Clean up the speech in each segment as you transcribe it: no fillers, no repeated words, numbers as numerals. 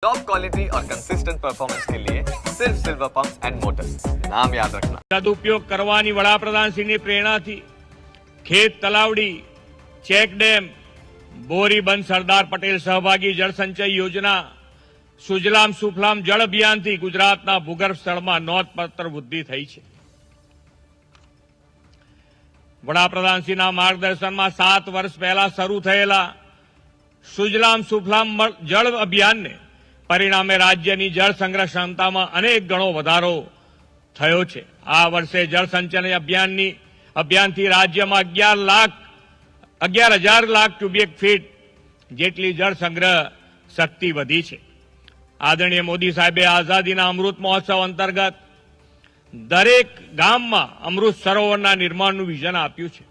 Top quality और consistent performance के लिए सिर्फ सिल्वर पंप्स एंड मोटर्स, नाम याद रखना। સદુપયોગ કરવાની વડાપ્રધાનશ્રીની પ્રેરણાથી ખેત તલાવડી, ચેક ડેમ, બોરીબંધ સરદાર પટેલ સહભાગી જળસંચય યોજના, સુજલામ સુફલામ જળ અભિયાનથી ગુજરાતના ભૂગર્ભ સ્થળમાં નોંધપાત્ર વૃદ્ધિ થઈ છે. વડાપ્રધાનશ્રીના માર્ગદર્શનમાં 7 વર્ષ પહેલા શરૂ થયેલા સુજલામ સુફલામ જળ અભિયાનને પરિણામે રાજ્યની જળ સંગ્રહ ક્ષમતામાં અનેક ગણો વધારો થયો છે. આ વર્ષે જળસંચય અભિયાનથી રાજ્યમાં 11,000 લાખ ક્યુબિક ફીટ જેટલી જળ સંગ્રહ શક્તિ વધી છે. આદરણીય મોદી સાહેબે આઝાદીના અમૃત મહોત્સવ અંતર્ગત દરેક ગામમાં અમૃત સરોવરના નિર્માણનું વિઝન આપ્યું છે.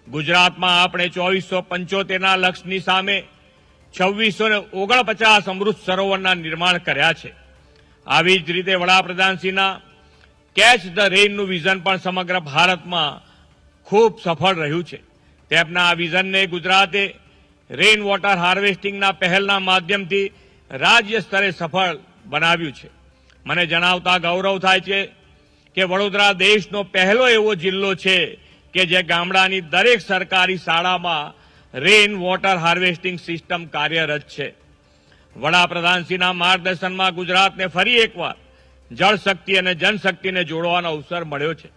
ગુજરાતમાં આપણે 2475ના લક્ષ્યની સામે 2649 અમૃત સરોવરના નિર્માણ કર્યા છે. આવી જ રીતે વડાપ્રધાનશ્રીના કેચ ધ રેઇનનું વિઝન પણ સમગ્ર ભારતમાં ખૂબ સફળ રહ્યું છે. તેમના આ વિઝનને ગુજરાતે રેઇન વોટર હાર્વેસ્ટિંગના પહેલના માધ્યમથી રાજ્ય સ્તરે સફળ બનાવ્યું છે. મને જણાવતા ગૌરવ થાય છે કે વડોદરા દેશનો પહેલો એવો જિલ્લો છે કે જે ગામડાની દરેક સરકારી શાળામાં રેઇન વોટર હાર્વેસ્ટિંગ સિસ્ટમ કાર્યરત છે. વડાપ્રધાનશ્રીના માર્ગદર્શનમાં ગુજરાતને ફરી એકવાર જળશક્તિ અને જનશક્તિને જોડવાનો અવસર મળ્યો છે.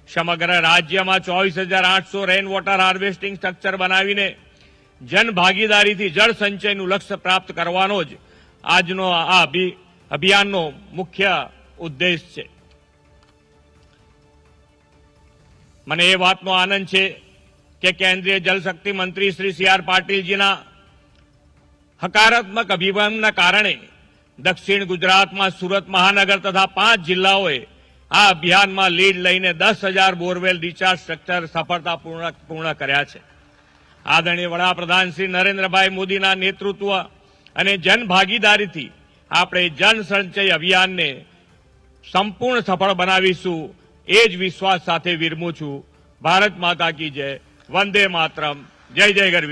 સમગ્ર રાજ્યમાં 24,800 રેઇન વોટર હાર્વેસ્ટિંગ સ્ટ્રક્ચર બનાવીને જનભાગીદારીથી જળ સંચયનું લક્ષ્ય પ્રાપ્ત કરવાનો જ આજનો આ અભિયાનનો મુખ્ય ઉદ્દેશ છે. મને એ વાતનો આનંદ છે કે કેન્દ્રીય જલશક્તિ મંત્રી શ્રી સી આર પાટીલજીના હકારાત્મક અભિગમના કારણે દક્ષિણ ગુજરાતમાં સુરત મહાનગર તથા 5 જિલ્લાઓએ આ અભિયાનમાં લીડ લઈને 10,000 બોરવેલ રિચાર્જ સ્ટ્રક્ચર સફળતાપૂર્ણ કર્યા છે. આદરણીય વડાપ્રધાન શ્રી નરેન્દ્રભાઈ મોદીના નેતૃત્વ અને જનભાગીદારીથી આપણે જન સંચય અભિયાનને સંપૂર્ણ સફળ બનાવીશું એ જ વિશ્વાસ સાથે વિરમું છું. ભારત માતા કી જય, વંદે માતરમ, જય જય ગરવી.